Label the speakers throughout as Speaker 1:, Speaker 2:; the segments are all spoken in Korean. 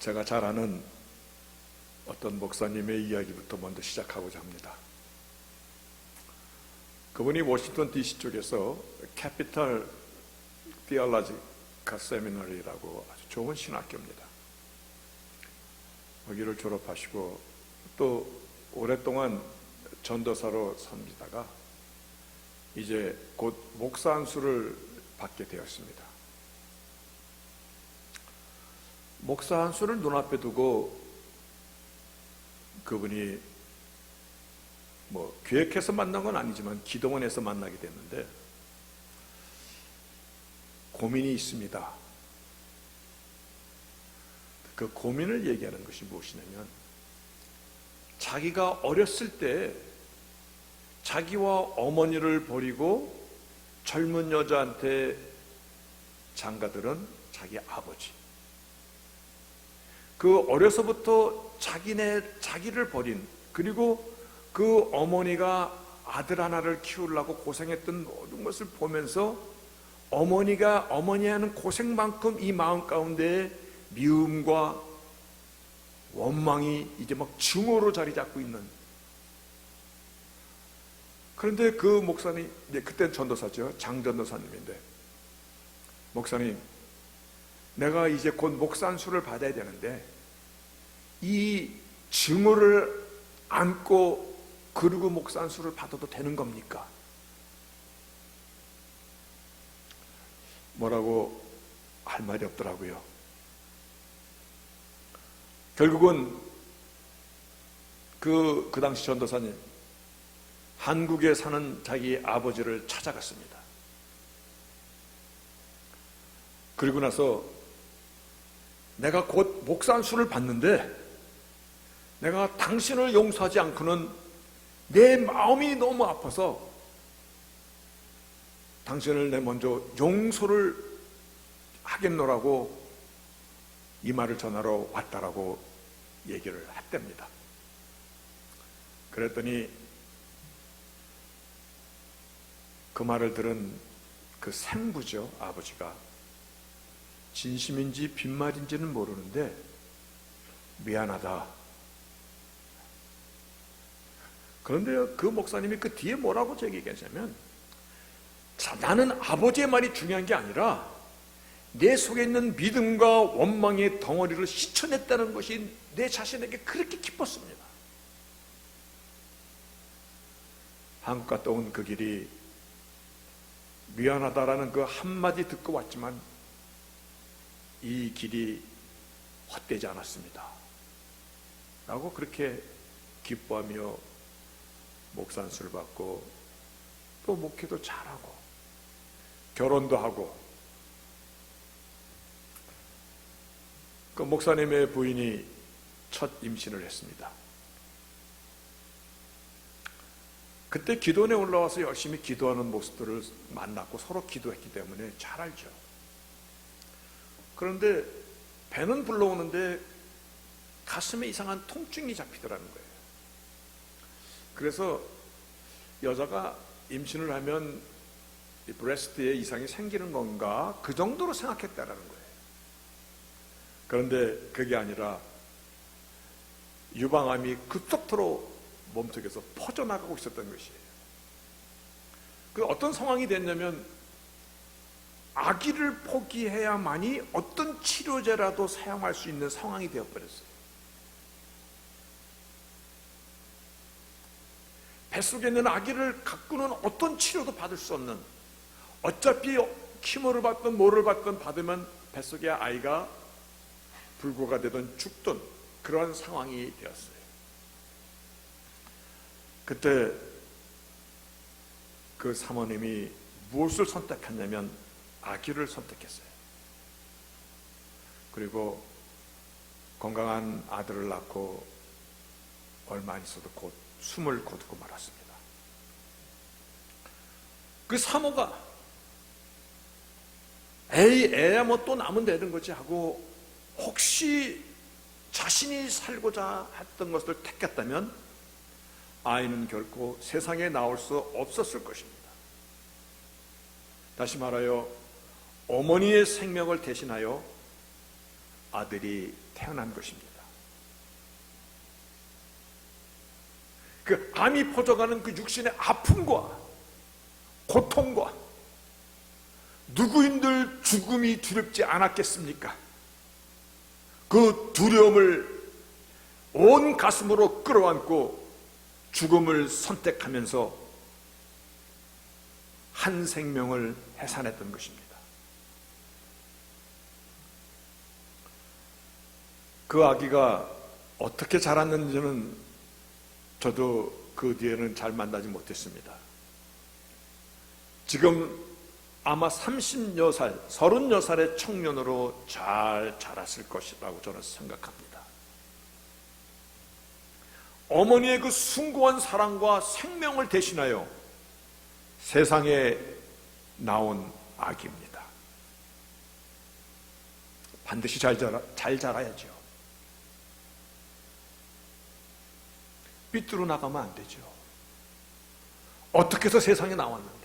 Speaker 1: 제가 잘 아는 어떤 목사님의 이야기부터 먼저 시작하고자 합니다. 그분이 워싱턴 DC 쪽에서 캐피털 디얼로지컬 세미너리라고 아주 좋은 신학교입니다. 거기를 졸업하시고 또 오랫동안 전도사로 섬기다가 이제 곧 목사 안수를 받게 되었습니다. 목사 안수를 눈앞에 두고 그분이 계획해서 만난 건 아니지만 기도원에서 만나게 됐는데 고민이 있습니다. 그 고민을 얘기하는 것이 무엇이냐면 자기가 어렸을 때 자기와 어머니를 버리고 젊은 여자한테 장가들은 자기 아버지, 그 어려서부터 자기를 버린, 그리고 그 어머니가 아들 하나를 키우려고 고생했던 모든 것을 보면서 어머니 하는 고생만큼 이 마음 가운데 미움과 원망이 이제 막 증오로 자리 잡고 있는. 그런데 그 목사님, 그때는 전도사죠, 장전도사님인데, 목사님, 내가 이제 곧 목사 안수를 받아야 되는데 이 증오를 안고 그리고 목사 안수를 받아도 되는 겁니까? 뭐라고 할 말이 없더라고요. 결국은 그 당시 전도사님 한국에 사는 자기 아버지를 찾아갔습니다. 그리고 나서 내가 곧 목사 안수를 받는데 내가 당신을 용서하지 않고는 내 마음이 너무 아파서 당신을 내 먼저 용서를 하겠노라고 이 말을 전하러 왔다라고 얘기를 했답니다. 그랬더니 그 말을 들은 그 생부죠, 아버지가 진심인지 빈말인지는 모르는데 미안하다. 그런데 그 목사님이 그 뒤에 뭐라고 얘기했냐면, 나는 아버지의 말이 중요한 게 아니라 내 속에 있는 믿음과 원망의 덩어리를 씻어냈다는 것이 내 자신에게 그렇게 기뻤습니다. 한국 갔다 온 그 길이 미안하다라는 그 한마디 듣고 왔지만 이 길이 헛되지 않았습니다 라고 그렇게 기뻐하며 목사 안수를 받고 또 목회도 잘하고 결혼도 하고, 그 목사님의 부인이 첫 임신을 했습니다. 그때 기도원에 올라와서 열심히 기도하는 모습들을 만났고 서로 기도했기 때문에 잘 알죠. 그런데 배는 불러오는데 가슴에 이상한 통증이 잡히더라는 거예요. 그래서 여자가 임신을 하면 이 브레스트에 이상이 생기는 건가, 그 정도로 생각했다라는 거예요. 그런데 그게 아니라 유방암이 급속도로 몸속에서 퍼져나가고 있었던 것이에요. 그 어떤 상황이 됐냐면 아기를 포기해야만이 어떤 치료제라도 사용할 수 있는 상황이 되어버렸어요. 뱃속에 있는 아기를 갖고는 어떤 치료도 받을 수 없는, 어차피 키모를 받든 뭐를 받든 받으면 뱃속의 아이가 불구가 되든 죽든 그런 상황이 되었어요. 그때 그 사모님이 무엇을 선택했냐면 아기를 선택했어요. 그리고 건강한 아들을 낳고 얼마 안 있어도 곧 숨을 거두고 말았습니다. 그 사모가 애야 뭐 또 남은 되는 거지 하고 혹시 자신이 살고자 했던 것을 택했다면 아이는 결코 세상에 나올 수 없었을 것입니다. 다시 말하여 어머니의 생명을 대신하여 아들이 태어난 것입니다. 그 암이 퍼져가는 그 육신의 아픔과 고통과 누구인들 죽음이 두렵지 않았겠습니까? 그 두려움을 온 가슴으로 끌어안고 죽음을 선택하면서 한 생명을 해산했던 것입니다. 그 아기가 어떻게 자랐는지는 저도 그 뒤에는 잘 만나지 못했습니다. 지금 아마 30여 살, 30여 살의 청년으로 잘 자랐을 것이라고 저는 생각합니다. 어머니의 그 숭고한 사랑과 생명을 대신하여 세상에 나온 아기입니다. 반드시 잘 자라야죠. 삐뚤어 나가면 안 되죠. 어떻게 해서 세상에 나왔는데.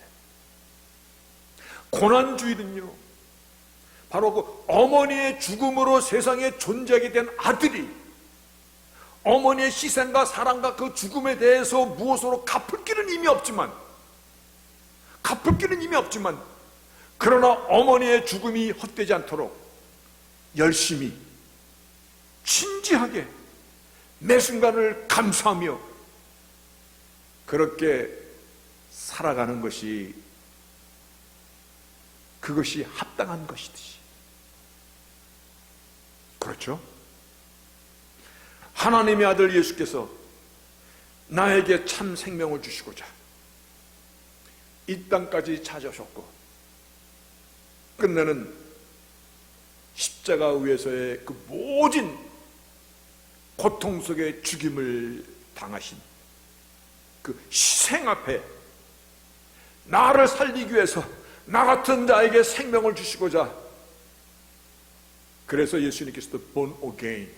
Speaker 1: 고난주일은요, 바로 그 어머니의 죽음으로 세상에 존재하게 된 아들이 어머니의 희생과 사랑과 그 죽음에 대해서 무엇으로 갚을 길은 이미 없지만 그러나 어머니의 죽음이 헛되지 않도록 열심히 진지하게 매 순간을 감수하며 그렇게 살아가는 것이 그것이 합당한 것이듯이. 그렇죠? 하나님의 아들 예수께서 나에게 참 생명을 주시고자 이 땅까지 찾아오셨고 끝내는 십자가 위에서의 그 모진 고통 속에 죽임을 당하신 그 희생 앞에 나를 살리기 위해서 나 같은 자에게 생명을 주시고자, 그래서 예수님께서도 born again,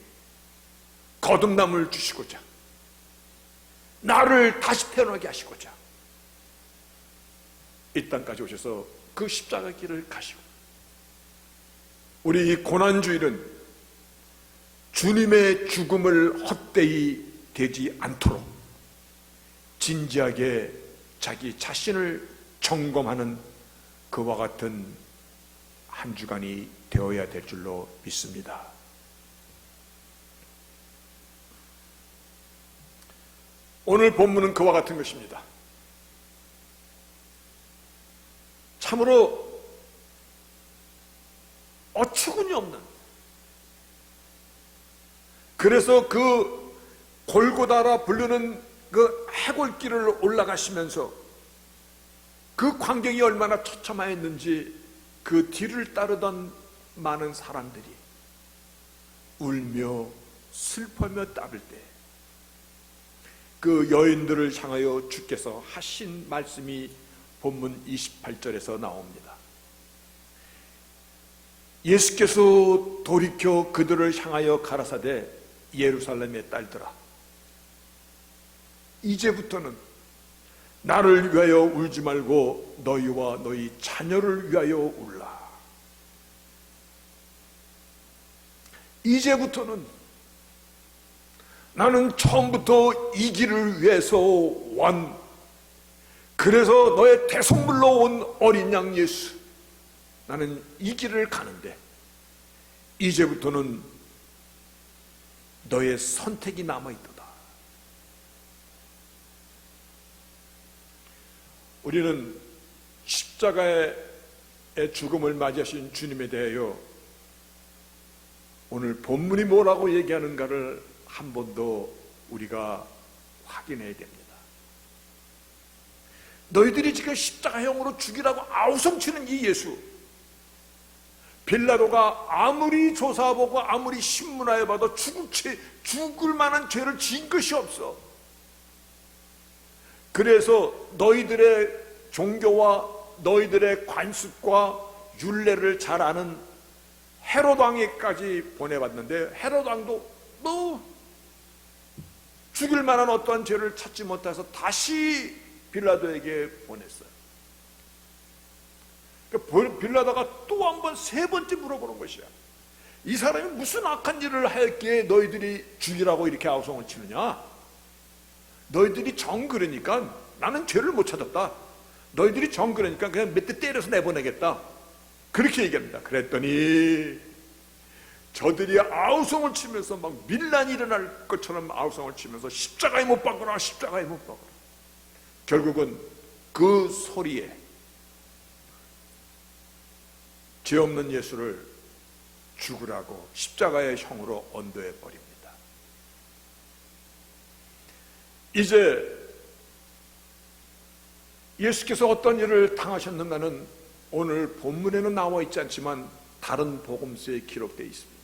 Speaker 1: 거듭남을 주시고자, 나를 다시 태어나게 하시고자 이 땅까지 오셔서 그 십자가 길을 가시고, 우리 이 고난주일은 주님의 죽음을 헛되이 되지 않도록 진지하게 자기 자신을 점검하는 그와 같은 한 주간이 되어야 될 줄로 믿습니다. 오늘 본문은 그와 같은 것입니다. 참으로 어처구니 없는, 그래서 그 골고다라 부르는 그 해골길을 올라가시면서 그 광경이 얼마나 처참하였는지 그 뒤를 따르던 많은 사람들이 울며 슬퍼하며 따를 때 그 여인들을 향하여 주께서 하신 말씀이 본문 28절에서 나옵니다. 예수께서 돌이켜 그들을 향하여 가라사대 예루살렘의 딸들아, 이제부터는 나를 위하여 울지 말고 너희와 너희 자녀를 위하여 울라. 이제부터는 나는 처음부터 이 길을 위해서 온, 그래서 너의 대속물로 온 어린 양 예수, 나는 이 길을 가는데 이제부터는 너의 선택이 남아있도다. 우리는 십자가의 죽음을 맞이하신 주님에 대하여 오늘 본문이 뭐라고 얘기하는가를 한 번 더 우리가 확인해야 됩니다. 너희들이 지금 십자가형으로 죽이라고 아우성치는 이 예수, 빌라도가 아무리 조사해보고 아무리 신문하여봐도 죽을 만한 죄를 지은 것이 없어. 그래서 너희들의 종교와 너희들의 관습과 율례를 잘 아는 헤롯 왕에까지 보내봤는데 헤롯 왕도 죽일 만한 어떠한 죄를 찾지 못해서 다시 빌라도에게 보냈어요. 빌라도가 또 한 번, 세 번째 물어보는 것이야. 이 사람이 무슨 악한 일을 하였기에 너희들이 죽이라고 이렇게 아우성을 치느냐? 너희들이 정 그러니까 나는 죄를 못 찾았다. 너희들이 정 그러니까 그냥 몇 대 때려서 내보내겠다. 그렇게 얘기합니다. 그랬더니 저들이 아우성을 치면서 막 밀란이 일어날 것처럼 아우성을 치면서 십자가에 못 박으라, 십자가에 못 박으라. 결국은 그 소리에 죄 없는 예수를 죽으라고 십자가의 형으로 언도해 버립니다. 이제 예수께서 어떤 일을 당하셨는가는 오늘 본문에는 나와 있지 않지만 다른 복음서에 기록되어 있습니다.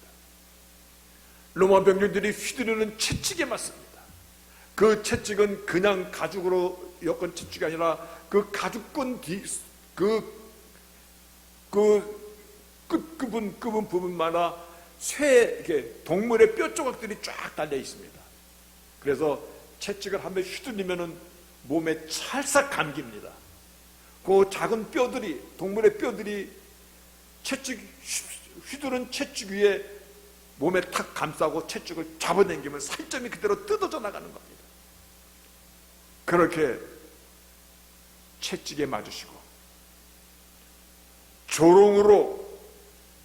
Speaker 1: 로마 병력들이 휘두르는 채찍에 맞습니다. 그 채찍은 그냥 가죽으로 엮은 채찍이 아니라 그 가죽끈 끝 부분마다 동물의 뼈 조각들이 쫙 달려 있습니다. 그래서 채찍을 한번 휘둘리면 몸에 찰싹 감깁니다. 그 작은 뼈들이, 동물의 뼈들이 휘두른 채찍 위에 몸에 탁 감싸고 채찍을 잡아당기면 살점이 그대로 뜯어져 나가는 겁니다. 그렇게 채찍에 맞으시고 조롱으로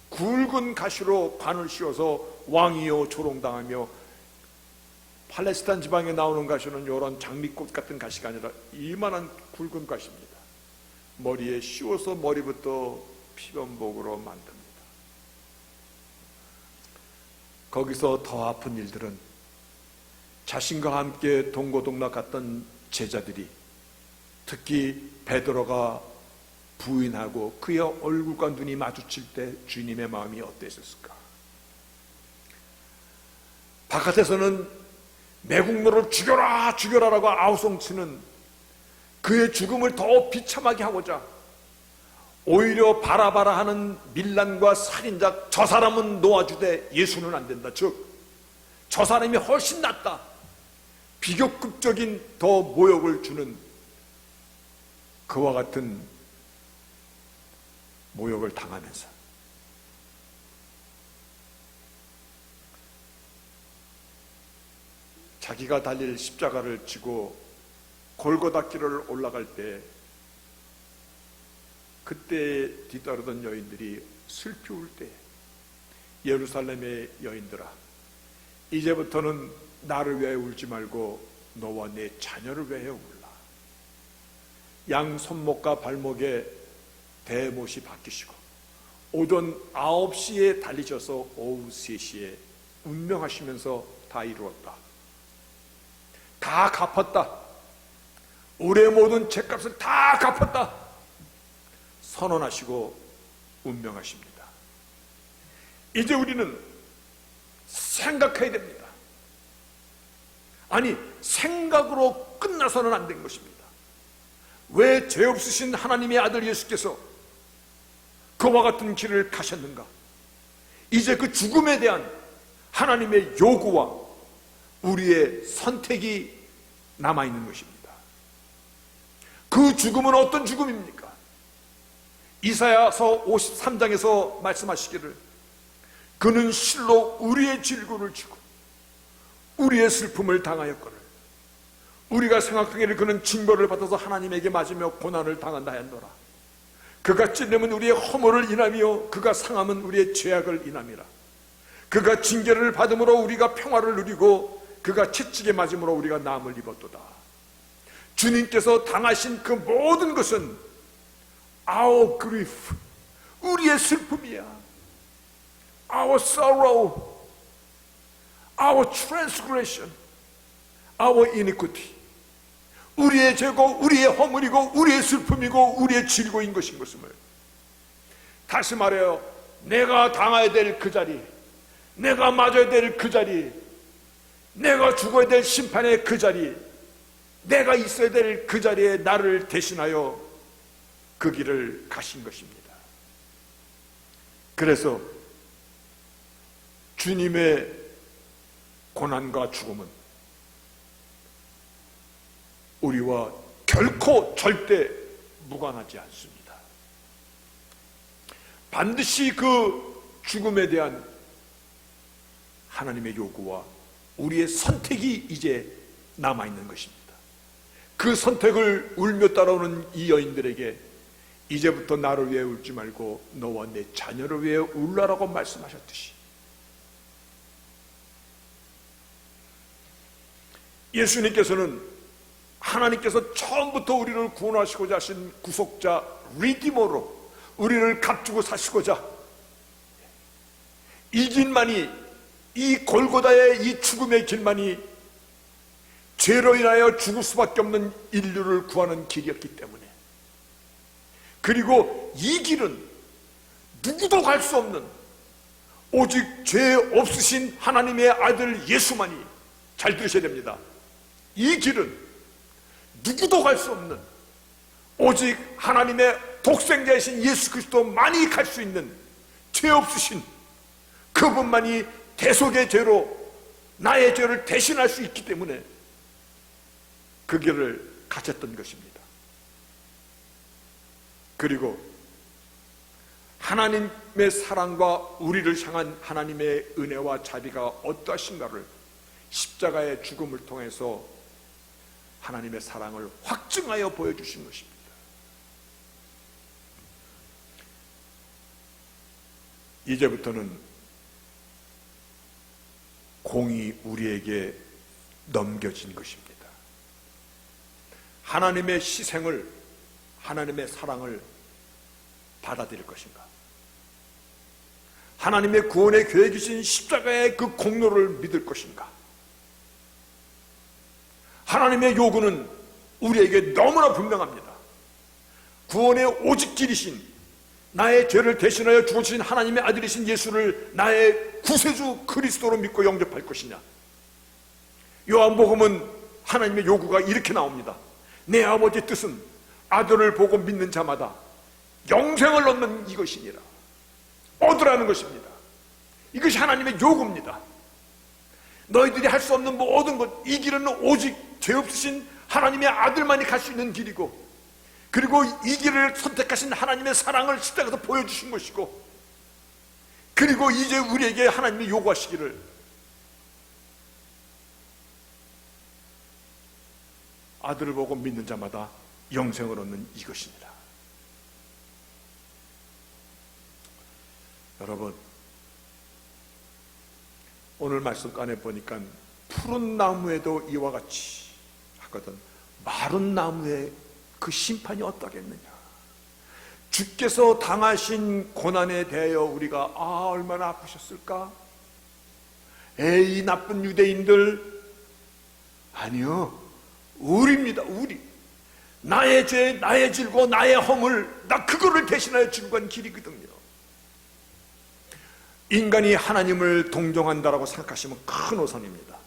Speaker 1: 굵은 가시로 관을 씌워서 왕이요 조롱당하며, 팔레스타인 지방에 나오는 가시는 이런 장미꽃 같은 가시가 아니라 이만한 굵은 가시입니다. 머리에 씌워서 머리부터 피변복으로 만듭니다. 거기서 더 아픈 일들은 자신과 함께 동고동락 갔던 제자들이, 특히 베드로가 부인하고 그의 얼굴과 눈이 마주칠 때 주님의 마음이 어땠을까? 바깥에서는 매국노를 죽여라 죽여라라고 아우성치는 그의 죽음을 더 비참하게 하고자 오히려 바라바라 하는 밀란과 살인자, 저 사람은 놓아주되 예수는 안 된다. 즉 저 사람이 훨씬 낫다. 비교급적인 더 모욕을 주는 그와 같은 모욕을 당하면서 자기가 달릴 십자가를 지고 골고다 길을 올라갈 때 그때 뒤따르던 여인들이 슬피 울 때, 예루살렘의 여인들아, 이제부터는 나를 위하여 울지 말고 너와 내 자녀를 위하여 울라. 양 손목과 발목에 대못이 박히시고 오전 9시에 달리셔서 오후 3시에 운명하시면서 다 이루었다. 다 갚았다. 우리의 모든 죄값을 다 갚았다. 선언하시고 운명하십니다. 이제 우리는 생각해야 됩니다. 아니, 생각으로 끝나서는 안 된 것입니다. 왜 죄 없으신 하나님의 아들 예수께서 그와 같은 길을 가셨는가? 이제 그 죽음에 대한 하나님의 요구와 우리의 선택이 남아있는 것입니다. 그 죽음은 어떤 죽음입니까? 이사야서 53장에서 말씀하시기를 그는 실로 우리의 질고를 지고 우리의 슬픔을 당하였거늘 우리가 생각하기를 그는 징벌을 받아서 하나님에게 맞으며 고난을 당한다 하였노라. 그가 찔림은 우리의 허물을 인하며 그가 상함은 우리의 죄악을 인함이라. 그가 징계를 받음으로 우리가 평화를 누리고 그가 채찍에 맞음으로 우리가 나음을 입었도다. 주님께서 당하신 그 모든 것은 our grief, 우리의 슬픔이야. our sorrow, our transgression, our iniquity, 우리의 죄고 우리의 허물이고 우리의 슬픔이고 우리의 질고인 것인 것임을, 다시 말해요, 내가 당해야 될 그 자리, 내가 맞아야 될 그 자리, 내가 죽어야 될 심판의 그 자리, 내가 있어야 될 그 자리에 나를 대신하여 그 길을 가신 것입니다. 그래서 주님의 고난과 죽음은 우리와 결코 절대 무관하지 않습니다. 반드시 그 죽음에 대한 하나님의 요구와 우리의 선택이 이제 남아있는 것입니다. 그 선택을 울며 따라오는 이 여인들에게 이제부터 나를 위해 울지 말고 너와 내 자녀를 위해 울라라고 말씀하셨듯이 예수님께서는 하나님께서 처음부터 우리를 구원하시고자 하신 구속자 리디머로 우리를 값주고 사시고자 이 길만이, 이 골고다의 이 죽음의 길만이 죄로 인하여 죽을 수밖에 없는 인류를 구하는 길이었기 때문에, 그리고 이 길은 누구도 갈 수 없는 오직 죄 없으신 하나님의 아들 예수만이, 잘 들으셔야 됩니다, 이 길은 누구도 갈 수 없는 오직 하나님의 독생자이신 예수 그리스도만이 갈 수 있는 죄 없으신 그분만이 대속의 죄로 나의 죄를 대신할 수 있기 때문에 그 길을 가졌던 것입니다. 그리고 하나님의 사랑과 우리를 향한 하나님의 은혜와 자비가 어떠하신가를 십자가의 죽음을 통해서 하나님의 사랑을 확증하여 보여주신 것입니다. 이제부터는 공이 우리에게 넘겨진 것입니다. 하나님의 희생을, 하나님의 사랑을 받아들일 것인가? 하나님의 구원의 계획이신 십자가의 그 공로를 믿을 것인가? 하나님의 요구는 우리에게 너무나 분명합니다. 구원의 오직 길이신 나의 죄를 대신하여 죽으신 하나님의 아들이신 예수를 나의 구세주 그리스도로 믿고 영접할 것이냐? 요한복음은 하나님의 요구가 이렇게 나옵니다. 내 아버지 뜻은 아들을 보고 믿는 자마다 영생을 얻는 이것이니라. 얻으라는 것입니다. 이것이 하나님의 요구입니다. 너희들이 할 수 없는 모든 것, 이 길은 오직 죄 없으신 하나님의 아들만이 갈 수 있는 길이고, 그리고 이 길을 선택하신 하나님의 사랑을 십자가에서 보여주신 것이고, 그리고 이제 우리에게 하나님이 요구하시기를 아들을 보고 믿는 자마다 영생을 얻는 이것이니라. 여러분, 오늘 말씀관에 보니까 푸른 나무에도 이와 같이 하거든 마른 나무에 그 심판이 어떠겠느냐. 주께서 당하신 고난에 대하여 우리가 얼마나 아프셨을까? 에이 나쁜 유대인들, 아니요, 우리입니다. 우리 나의 죄, 나의 질고 나의 허물, 나 그거를 대신하여 지고 간 길이거든요. 인간이 하나님을 동정한다라고 생각하시면 큰 오산입니다.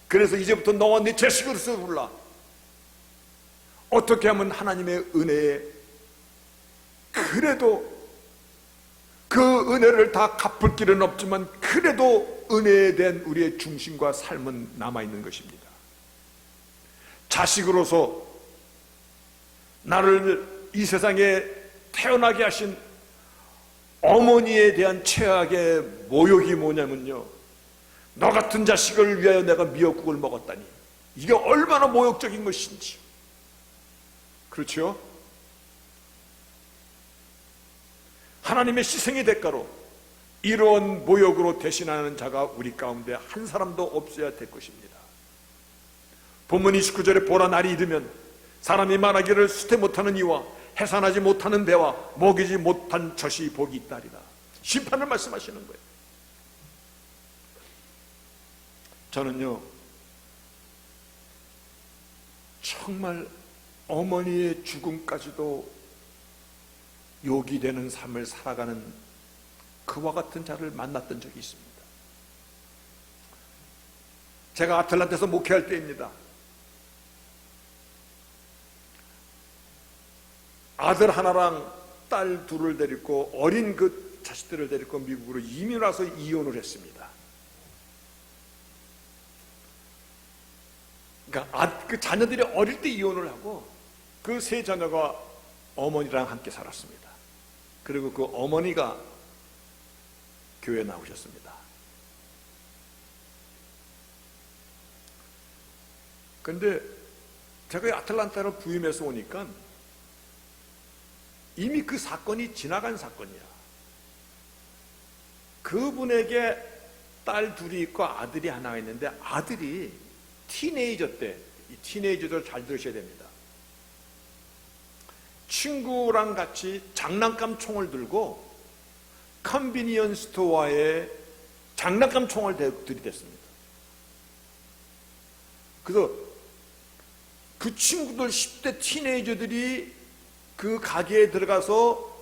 Speaker 1: 그래서 이제부터 너와 네 자식으로 불라. 어떻게 하면 하나님의 은혜에, 그래도 그 은혜를 다 갚을 길은 없지만 그래도 은혜에 대한 우리의 중심과 삶은 남아있는 것입니다. 자식으로서 나를 이 세상에 태어나게 하신 어머니에 대한 최악의 모욕이 뭐냐면요, 너 같은 자식을 위하여 내가 미역국을 먹었다니, 이게 얼마나 모욕적인 것인지. 그렇죠? 하나님의 희생의 대가로 이러한 모욕으로 대신하는 자가 우리 가운데 한 사람도 없어야 될 것입니다. 본문 29절에 보라, 날이 이르면 사람이 말하기를 수태 못하는 이와 해산하지 못하는 배와 먹이지 못한 젖이 복이 있다리라. 심판을 말씀하시는 거예요. 저는요, 정말 어머니의 죽음까지도 욕이 되는 삶을 살아가는 그와 같은 자를 만났던 적이 있습니다. 제가 아틀란타에서 목회할 때입니다. 아들 하나랑 딸 둘을 데리고, 어린 그 자식들을 데리고 미국으로 이민 와서 이혼을 했습니다. 그러니까 그 자녀들이 어릴 때 이혼을 하고 그 세 자녀가 어머니랑 함께 살았습니다. 그리고 그 어머니가 교회에 나오셨습니다. 근데 제가 아틀란타를 부임해서 오니까 이미 그 사건이 지나간 사건이야. 그분에게 딸 둘이 있고 아들이 하나 있는데, 아들이 티네이저 때, 이 티네이저들 잘 들으셔야 됩니다. 친구랑 같이 장난감 총을 들고 컨비니언스 스토어에 장난감 총을 들이댔습니다. 그래서 그 친구들 10대 티네이저들이 그 가게에 들어가서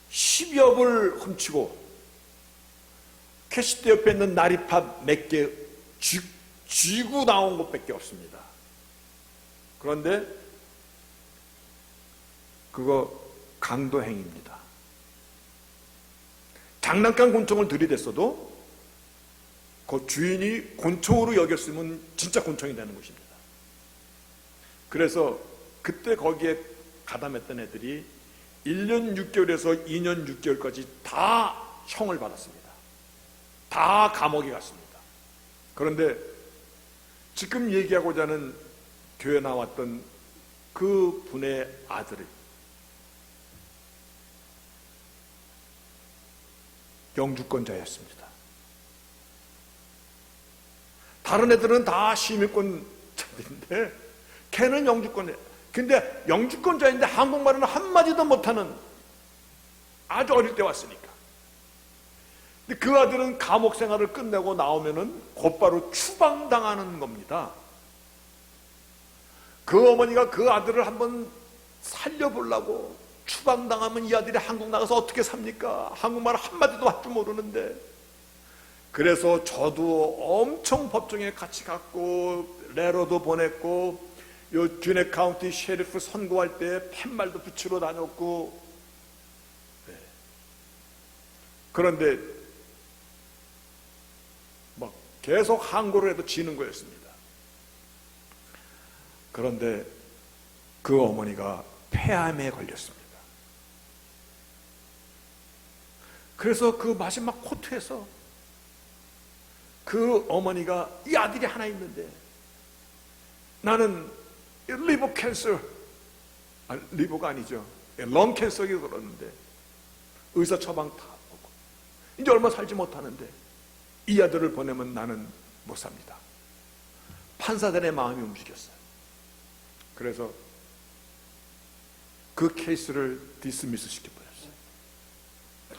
Speaker 1: 10여 불 훔치고 캐시대 옆에 있는 나리팝 몇 개 쥐고 나온 것밖에 없습니다. 그런데 그거 강도행위입니다. 장난감 곤충을 들이댔어도 그 주인이 곤충으로 여겼으면 진짜 곤충이 되는 것입니다. 그래서 그때 거기에 가담했던 애들이 1년 6개월에서 2년 6개월까지 다 형을 받았습니다. 다 감옥에 갔습니다. 그런데 지금 얘기하고자 하는 교회 나왔던 그 분의 아들이 영주권자였습니다. 다른 애들은 다 시민권자인데 걔는 영주권자. 근데 영주권자인데 한국말은 한마디도 못하는, 아주 어릴 때 왔으니까. 근데 그 아들은 감옥 생활을 끝내고 나오면은 곧바로 추방당하는 겁니다. 그 어머니가 그 아들을 한번 살려보려고, 추방당하면 이 아들이 한국 나가서 어떻게 삽니까? 한국말 한마디도 할 줄 모르는데. 그래서 저도 엄청 법정에 같이 갔고 레터도 보냈고, 요 듀네 카운티 셰리프 선고할 때 팻말도 붙이러 다녔고. 네. 그런데 막 계속 항고를 해도 지는 거였습니다. 그런데 그 어머니가 폐암에 걸렸습니다. 그래서 그 마지막 코트에서 그 어머니가, 이 아들이 하나 있는데 나는 리버 캔서, 리버가 아니죠, 런 캔서가 그러는데 의사 처방 다 먹고 이제 얼마 살지 못하는데 이 아들을 보내면 나는 못 삽니다. 판사들의 마음이 움직였어요. 그래서 그 케이스를 디스미스 시켜버렸어요.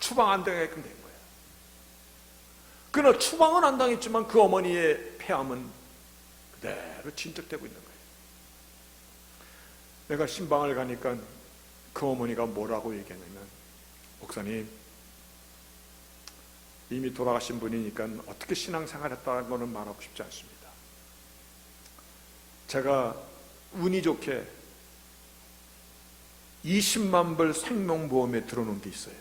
Speaker 1: 추방 안 당하게끔 된 거예요. 그러나 추방은 안 당했지만 그 어머니의 폐암은 그대로 진척되고 있는 거예요. 내가 신방을 가니까 그 어머니가 뭐라고 얘기했냐면, 목사님, 이미 돌아가신 분이니까 어떻게 신앙생활 했다는 거는 말하고 싶지 않습니다. 제가 운이 좋게 20만 불 생명보험에 들어놓은 게 있어요.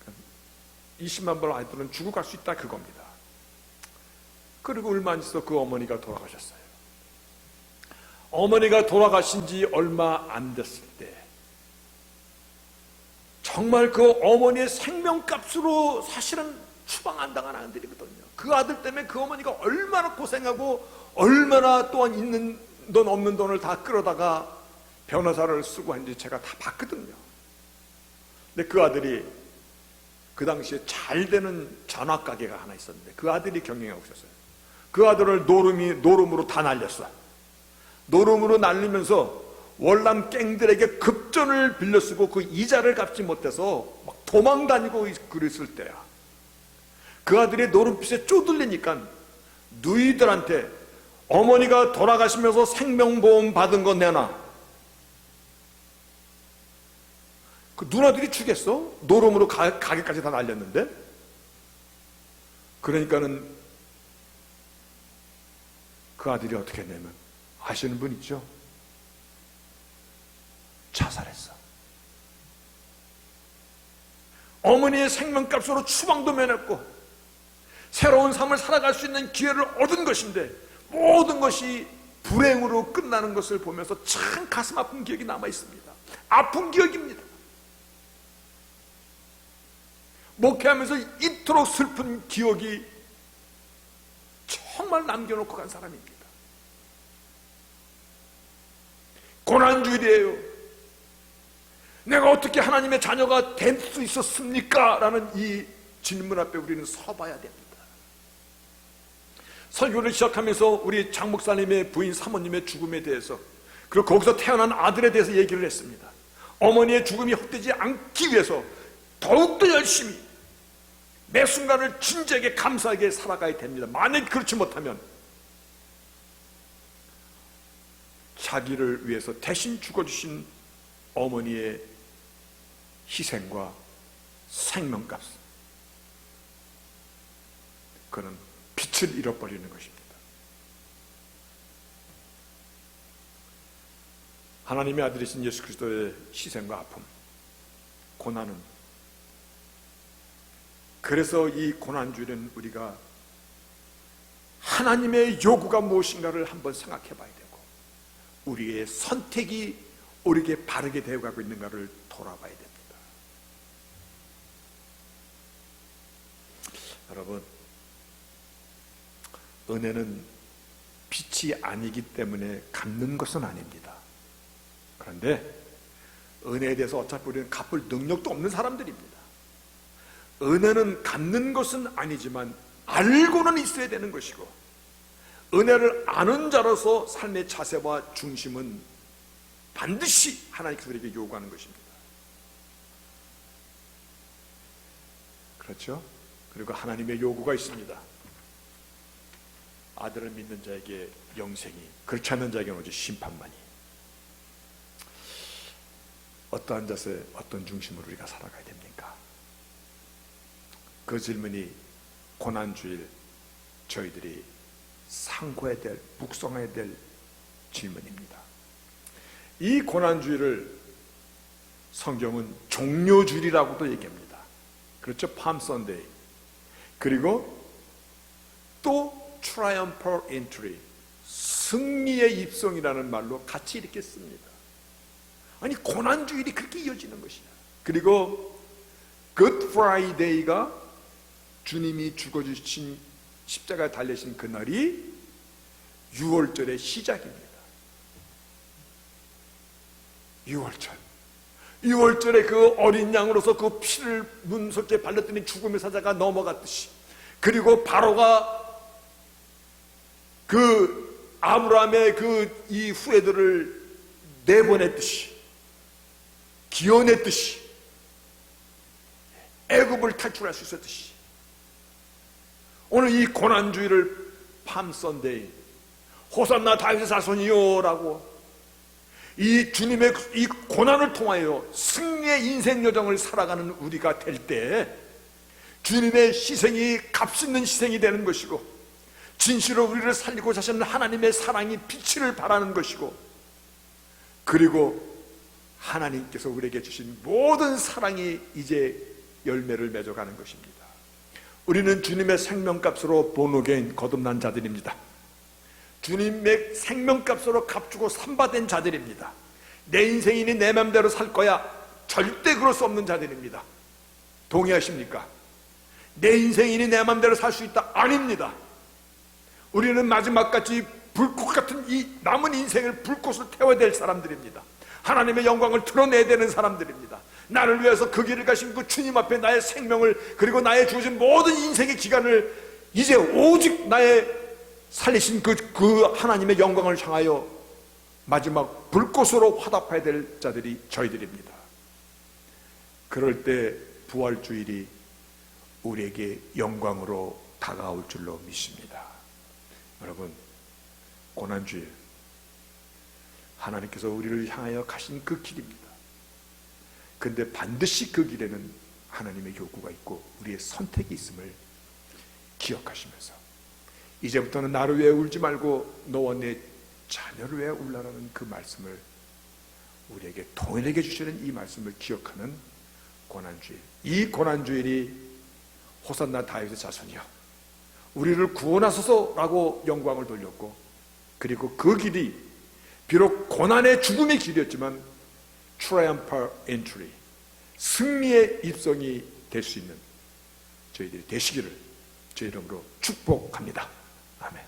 Speaker 1: 그러니까 20만 불 아이들은 죽어 갈 수 있다, 그겁니다. 그리고 얼마 안 있어 그 어머니가 돌아가셨어요. 어머니가 돌아가신 지 얼마 안 됐을 때 정말 그 어머니의 생명값으로 사실은 추방 안 당한 아들이거든요. 그 아들 때문에 그 어머니가 얼마나 고생하고 얼마나 또한 있는 돈 없는 돈을 다 끌어다가 변호사를 쓰고 했는지 제가 다 봤거든요. 근데 그 아들이 그 당시에 잘 되는 전화 가게가 하나 있었는데 그 아들이 경영하고 있었어요. 그 아들을 노름으로 다 날렸어. 노름으로 날리면서 월남 갱들에게 급전을 빌려 쓰고 그 이자를 갚지 못해서 막 도망 다니고 그랬을 때야. 그 아들이 노름빚에 쪼들리니까 누이들한테 어머니가 돌아가시면서 생명보험 받은 거 내놔. 그 누나들이 주겠어? 노름으로 가게까지 다 날렸는데. 그러니까는 그 아들이 어떻게 했냐면, 아시는 분 있죠? 자살했어. 어머니의 생명값으로 추방도 면했고 새로운 삶을 살아갈 수 있는 기회를 얻은 것인데 모든 것이 불행으로 끝나는 것을 보면서 참 가슴 아픈 기억이 남아 있습니다. 아픈 기억입니다. 목회하면서 이토록 슬픈 기억이 정말 남겨놓고 간 사람입니다. 고난주일이에요. 내가 어떻게 하나님의 자녀가 될 수 있었습니까? 라는 이 질문 앞에 우리는 서봐야 됩니다. 설교를 시작하면서 우리 장 목사님의 부인 사모님의 죽음에 대해서, 그리고 거기서 태어난 아들에 대해서 얘기를 했습니다. 어머니의 죽음이 헛되지 않기 위해서 더욱더 열심히 매 순간을 진지하게 감사하게 살아가야 됩니다. 만약 그렇지 못하면 자기를 위해서 대신 죽어주신 어머니의 희생과 생명값, 그는 빛을 잃어버리는 것입니다. 하나님의 아들이신 예수 그리스도의 희생과 아픔, 고난은, 그래서 이 고난주일은 우리가 하나님의 요구가 무엇인가를 한번 생각해 봐야 되고, 우리의 선택이 우리에게 바르게 되어가고 있는가를 돌아봐야 됩니다. 여러분, 은혜는 빛이 아니기 때문에 갚는 것은 아닙니다. 그런데 은혜에 대해서 어차피 우리는 갚을 능력도 없는 사람들입니다. 은혜는 갚는 것은 아니지만 알고는 있어야 되는 것이고, 은혜를 아는 자로서 삶의 자세와 중심은 반드시 하나님께서 우리에게 요구하는 것입니다. 그렇죠? 그리고 하나님의 요구가 있습니다. 아들을 믿는 자에게 영생이, 그렇지 않는 자에게는 오직 심판만이. 어떠한 자세, 어떤 중심으로 우리가 살아가야 됩니까? 그 질문이 고난주일 저희들이 상고해야 될, 묵상해야 될 질문입니다. 이 고난주일을 성경은 종료주일이라고도 얘기합니다. 그렇죠? 팜 선데이. 그리고 또 triumphal entry, 승리의 입성이라는 말로 같이 이렇게 씁니다. 아니, 고난주일이 그렇게 이어지는 것이야. 그리고 Good Friday가 주님이 죽어주신, 십자가에 달리신 그날이 6월절의 시작입니다. 6월절에 그 어린 양으로서 그 피를 문석에 발랐더니 죽음의 사자가 넘어갔듯이, 그리고 바로가 그 아브라함의 그 이 후예들을 내보냈듯이, 기어냈듯이, 애굽을 탈출할 수 있었듯이, 오늘 이 고난주일을 팜 선데이, 호산나 다윗의 자손이요 라고 이 주님의 이 고난을 통하여 승리의 인생 여정을 살아가는 우리가 될 때 주님의 희생이 값있는 희생이 되는 것이고, 진실로 우리를 살리고 자시는 하나님의 사랑이 빛을 발하는 것이고, 그리고 하나님께서 우리에게 주신 모든 사랑이 이제 열매를 맺어가는 것입니다. 우리는 주님의 생명값으로 본어게인 거듭난 자들입니다. 주님의 생명값으로 값주고 산바된 자들입니다. 내 인생이니 내 맘대로 살 거야, 절대 그럴 수 없는 자들입니다. 동의하십니까? 내 인생이니 내 맘대로 살 수 있다? 아닙니다. 우리는 마지막까지 불꽃 같은 이 남은 인생을 불꽃을 태워야 될 사람들입니다. 하나님의 영광을 드러내야 되는 사람들입니다. 나를 위해서 그 길을 가신 그 주님 앞에 나의 생명을, 그리고 나의 주어진 모든 인생의 기간을 이제 오직 나의 살리신 그 하나님의 영광을 향하여 마지막 불꽃으로 화답해야 될 자들이 저희들입니다. 그럴 때 부활주일이 우리에게 영광으로 다가올 줄로 믿습니다. 여러분, 고난주일, 하나님께서 우리를 향하여 가신 그 길입니다. 근데 반드시 그 길에는 하나님의 요구가 있고 우리의 선택이 있음을 기억하시면서, 이제부터는 나를 위해 울지 말고 너와 내 자녀를 위해 울라라는 그 말씀을, 우리에게 동일하게 주시는 이 말씀을 기억하는 고난주일, 이 고난주일이 호산나 다윗의 자손이여 우리를 구원하소서라고 영광을 돌렸고, 그리고 그 길이 비록 고난의 죽음의 길이었지만 triumphal entry, 승리의 입성이 될 수 있는 저희들이 되시기를 제 이름으로 축복합니다. 아멘.